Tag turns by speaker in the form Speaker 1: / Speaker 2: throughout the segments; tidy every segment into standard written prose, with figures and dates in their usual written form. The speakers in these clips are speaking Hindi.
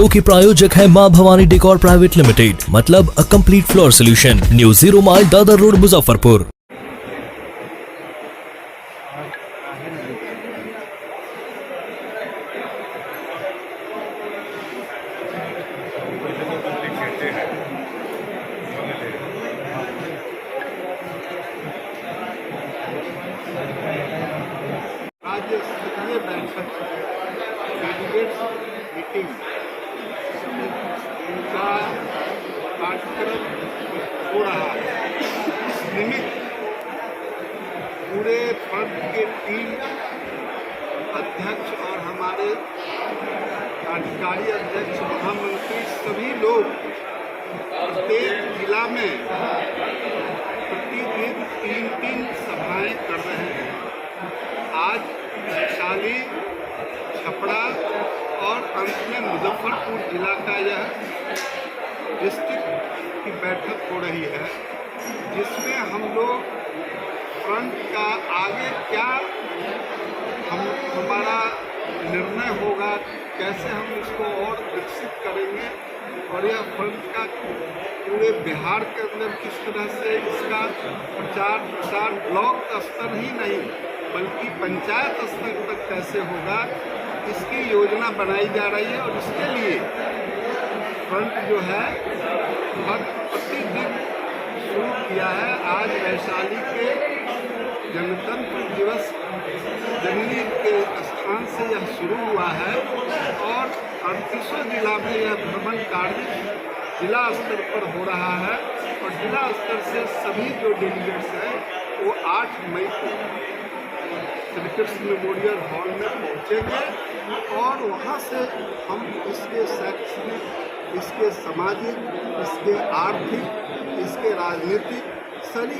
Speaker 1: शो के प्रायोजक है मां भवानी डेकोर प्राइवेट लिमिटेड, मतलब a complete floor solution, new 0 mile Dadar road, Muzaffarpur.
Speaker 2: राज्य स्तरीय बैठक डेलीगेट्स मीटिंग इनका कार्यक्रम हो रहा है। निमित्त पूरे फ्रंट के टीम अध्यक्ष और हमारे कार्यकारी अध्यक्ष, महामंत्री, सभी लोग प्रत्येक जिला में प्रतिदिन 3-3 सभाएं कर रहे हैं। आज वैशाली, छपरा और अंत में मुजफ्फरपुर जिला का यह डिस्ट्रिक्ट की बैठक हो रही है, जिसमें हम लोग फ्रंट का आगे क्या हमारा निर्णय होगा, कैसे हम इसको और विकसित करेंगे और यह फ्रंट का पूरे बिहार के अंदर किस तरह से इसका प्रचार प्रसार ब्लॉक स्तर ही नहीं बल्कि पंचायत स्तर तक कैसे होगा, इसकी योजना बनाई जा रही है। और इसके लिए फ्रंट जो है प्रतिदिन शुरू किया है। आज वैशाली के गणतंत्र दिवस जननी के स्थान से यह शुरू हुआ है और 38 जिला में यह भ्रमण कार्य जिला स्तर पर हो रहा है और जिला स्तर से सभी जो डेलीगेट्स हैं वो 8 मई को श्री कृष्ण मेमोरियल हॉल में पहुंचेंगे और वहां से हम इसके शैक्षणिक, इसके सामाजिक, इसके आर्थिक, इसके राजनीतिक सभी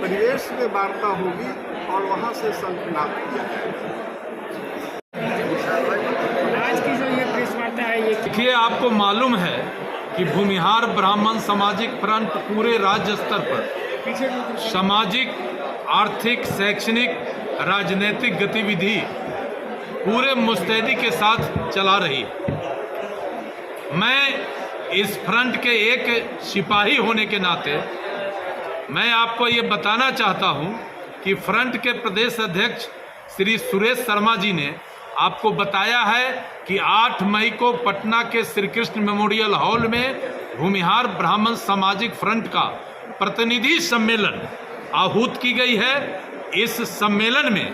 Speaker 2: परिवेश में वार्ता होगी और वहां से संकल्प किया जाएगा।
Speaker 3: आज की जो ये प्रेस वार्ता है, ये
Speaker 4: देखिए, आपको मालूम है कि भूमिहार ब्राह्मण सामाजिक फ्रंट पूरे राज्य स्तर पर सामाजिक, आर्थिक, शैक्षणिक, राजनीतिक गतिविधि पूरे मुस्तैदी के साथ चला रही। मैं इस फ्रंट के एक सिपाही होने के नाते मैं आपको ये बताना चाहता हूँ कि फ्रंट के प्रदेश अध्यक्ष श्री सुरेश शर्मा जी ने आपको बताया है कि 8 मई को पटना के श्री कृष्ण मेमोरियल हॉल में भूमिहार ब्राह्मण सामाजिक फ्रंट का प्रतिनिधि सम्मेलन आहूत की गई है। इस सम्मेलन में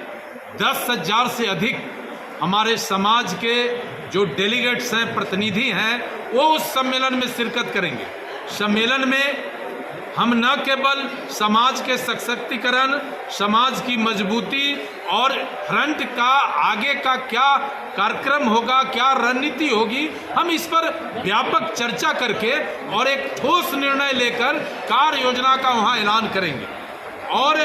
Speaker 4: 10,000 से अधिक हमारे समाज के जो डेलीगेट्स हैं, प्रतिनिधि हैं, वो उस सम्मेलन में शिरकत करेंगे। सम्मेलन में हम न केवल समाज के सशक्तिकरण, समाज की मजबूती और फ्रंट का आगे का क्या कार्यक्रम होगा, क्या रणनीति होगी, हम इस पर व्यापक चर्चा करके और एक ठोस निर्णय लेकर कार्य योजना का वहां ऐलान करेंगे। और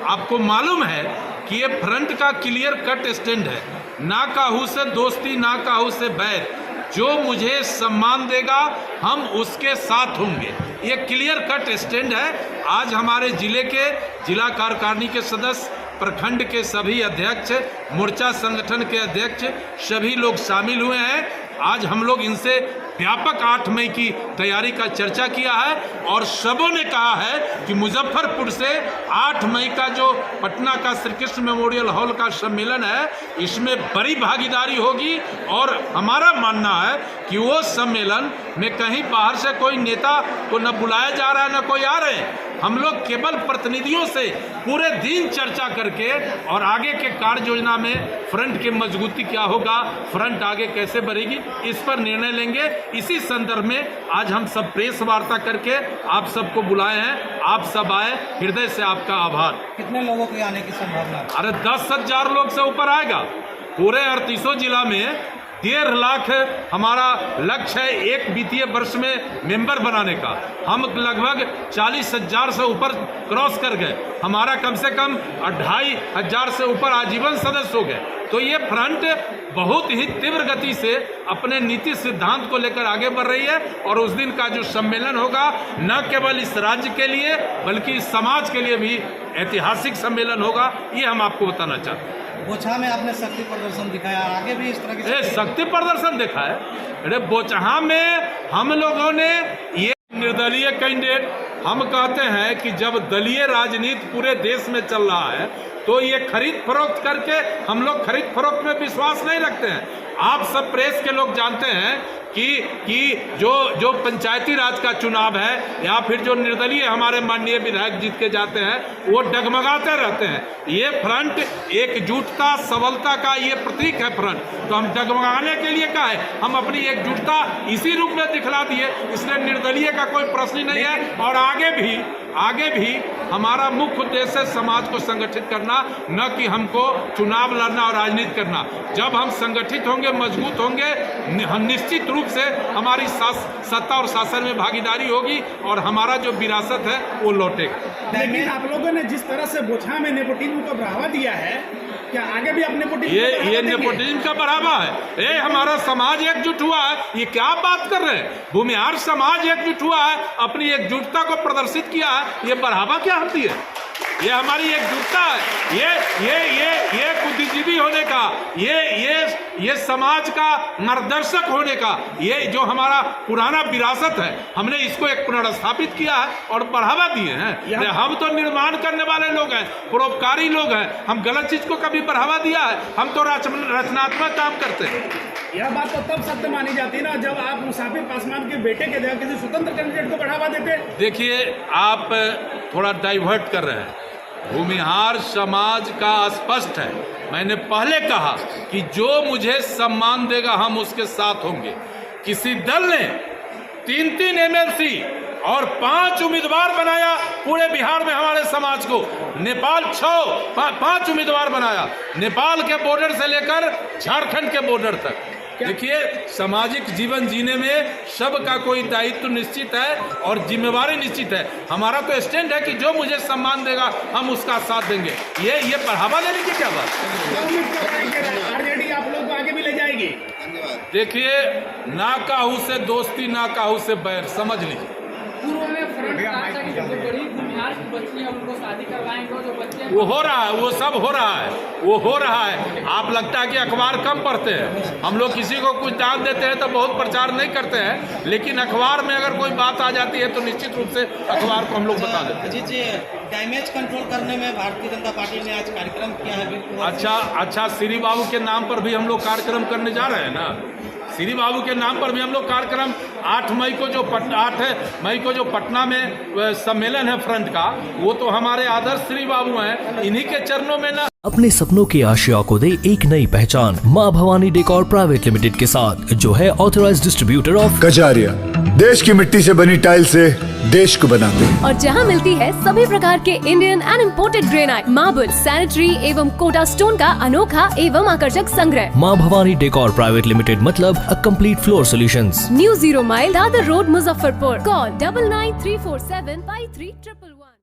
Speaker 4: आपको मालूम है कि ये फ्रंट का क्लियर कट स्टैंड है, ना काहू से दोस्ती, ना काहू से बैर। जो मुझे सम्मान देगा हम उसके साथ होंगे, ये क्लियर कट स्टैंड है। आज हमारे जिले के जिला कार्यकारिणी के सदस्य, प्रखंड के सभी अध्यक्ष, मोर्चा संगठन के अध्यक्ष, सभी लोग शामिल हुए हैं। आज हम लोग इनसे व्यापक 8 मई की तैयारी का चर्चा किया है और सबों ने कहा है कि मुजफ्फरपुर से 8 मई का जो पटना का श्री कृष्ण मेमोरियल हॉल का सम्मेलन है, इसमें बड़ी भागीदारी होगी। और हमारा मानना है कि वो सम्मेलन में कहीं बाहर से कोई नेता को न बुलाया जा रहा है न कोई आ रहे हैं। हम लोग केवल प्रतिनिधियों से पूरे दिन चर्चा करके और आगे के कार्य योजना में फ्रंट की मजबूती क्या होगा, फ्रंट आगे कैसे बढ़ेगी, इस पर निर्णय लेंगे। इसी संदर्भ में आज हम सब प्रेस वार्ता करके आप सबको बुलाए हैं। आप सब आए, हृदय से आपका आभार।
Speaker 3: कितने लोगों के आने की संभावना है?
Speaker 4: अरे 10,000 लोग से ऊपर आएगा। पूरे 38 जिला में 1.5 लाख हमारा लक्ष्य है एक वित्तीय वर्ष में मेंबर बनाने का। हम लगभग 40,000 से ऊपर क्रॉस कर गए। हमारा कम से कम 2,500 से ऊपर आजीवन सदस्य हो गए। तो ये फ्रंट बहुत ही तीव्र गति से अपने नीति सिद्धांत को लेकर आगे बढ़ रही है और उस दिन का जो सम्मेलन होगा न केवल इस राज्य के लिए बल्कि इस समाज के लिए भी ऐतिहासिक सम्मेलन होगा, ये हम आपको बताना चाहते हैं।
Speaker 5: बोचहा में आपने शक्ति प्रदर्शन दिखाया, आगे भी इस तरह की
Speaker 4: ये शक्ति प्रदर्शन देखा है। अरे बोचहा में हम लोगों ने ये निर्दलीय कैंडिडेट, हम कहते हैं कि जब दलीय राजनीति पूरे देश में चल रहा है तो ये खरीद फरोख्त करके हम लोग खरीद फरोख्त में विश्वास नहीं रखते हैं। आप सब प्रेस के लोग जानते हैं कि जो पंचायती राज का चुनाव है या फिर जो निर्दलीय हमारे माननीय विधायक जीत के जाते हैं वो डगमगाते रहते हैं। ये फ्रंट एकजुटता सबलता का ये प्रतीक है फ्रंट, तो हम डगमगाने के लिए क्या है, हम अपनी एकजुटता इसी रूप में दिखला दिए, इसलिए निर्दलीय का कोई प्रश्न ही नहीं है। और आगे भी हमारा मुख्य उद्देश्य है समाज को संगठित करना, न कि हमको चुनाव लड़ना और राजनीति करना। जब हम संगठित होंगे, मजबूत होंगे, निश्चित रूप से हमारी सत्ता और शासन में भागीदारी होगी और हमारा जो विरासत है वो लौटेगा।
Speaker 3: लेकिन आप लोगों ने जिस तरह से बोचहा में नेपोटिज्म को बढ़ावा दिया है, क्या आगे भी आप नेपोटिज्म
Speaker 4: ये नेपोटिज्म का बढ़ावा है? ये हमारा समाज एकजुट हुआ है, ये क्या बात कर रहे हैं? भूमिहार समाज एकजुट हुआ है, अपनी एकजुटता को प्रदर्शित किया है, ये बढ़ावा क्या हम दिए? ये हमारी एकजुटता है, ये बुद्धिजीवी होने का, ये समाज का मार्गदर्शक होने का, ये जो हमारा पुराना विरासत है, हमने इसको एक पुनर्स्थापित किया है और बढ़ावा दिए हैं। हम तो निर्माण करने वाले लोग हैं, परोपकारी लोग हैं, हम गलत चीज को कभी बढ़ावा दिया है? हम तो रचनात्मक काम करते हैं।
Speaker 3: यह बात तो तब सत्य मानी जाती है ना जब आप मुसाफिर पासवान के बेटे के जगह किसी स्वतंत्र कैंडिडेट को बढ़ावा देते।
Speaker 4: देखिए, आप थोड़ा डाइवर्ट कर रहे हैं। भूमिहार समाज का स्पष्ट है, मैंने पहले कहा कि जो मुझे सम्मान देगा हम उसके साथ होंगे। किसी दल ने 3 MLC और 5 उम्मीदवार बनाया पूरे बिहार में हमारे समाज को। नेपाल 5 उम्मीदवार बनाया, नेपाल के बॉर्डर से लेकर झारखंड के बॉर्डर तक। देखिए, सामाजिक जीवन जीने में सबका कोई दायित्व निश्चित है और जिम्मेवारी निश्चित है। हमारा तो स्टैंड है कि जो मुझे सम्मान देगा हम उसका साथ देंगे। ये बढ़ावा देने की क्या बात?
Speaker 3: आरजेडी आप लोग को आगे भी ले जाएगी।
Speaker 4: देखिए, ना काहू से दोस्ती ना काहू से बैर, समझ लीजिए।
Speaker 6: पूर्व में फ्रंट कहा कि जो गरीब भूमिहार की बच्ची है उनको शादी करवाएंगे, जो बच्चे
Speaker 4: वो हो रहा है, वो सब हो रहा है, वो हो रहा है। आप लगता है कि अखबार कम पढ़ते हैं। हम लोग किसी को कुछ दान देते हैं तो बहुत प्रचार नहीं करते हैं, लेकिन अखबार में अगर कोई बात आ जाती है तो निश्चित रूप से अखबार को हम लोग बता देते हैं।
Speaker 5: अजीत जी, डैमेज कंट्रोल करने में भारतीय जनता पार्टी ने आज कार्यक्रम किया है।
Speaker 4: अच्छा, श्री बाबू के नाम पर भी हम लोग कार्यक्रम करने जा रहे हैं ना। श्री बाबू के नाम पर भी हम लोग कार्यक्रम 8 मई को जो पटना में सम्मेलन है फ्रंट का, वो तो हमारे आदर्श श्री बाबू हैं, इन्हीं के चरणों में ना।
Speaker 1: अपने सपनों की आशिया को दे एक नई पहचान माँ भवानी डेकोर प्राइवेट लिमिटेड के साथ, जो है ऑथराइज्ड डिस्ट्रीब्यूटर ऑफ
Speaker 7: कजारिया। देश की मिट्टी से बनी टाइल से देश को बनाते हैं
Speaker 8: और जहां मिलती है सभी प्रकार के Indian and imported granite, marble, sanitary एवं कोटा स्टोन का अनोखा एवं आकर्षक संग्रह।
Speaker 1: माँ भवानी डेकोर प्राइवेट लिमिटेड मतलब a complete floor solutions.
Speaker 8: New 0 mile Dadar road, Muzaffarpur. Call 9934753311।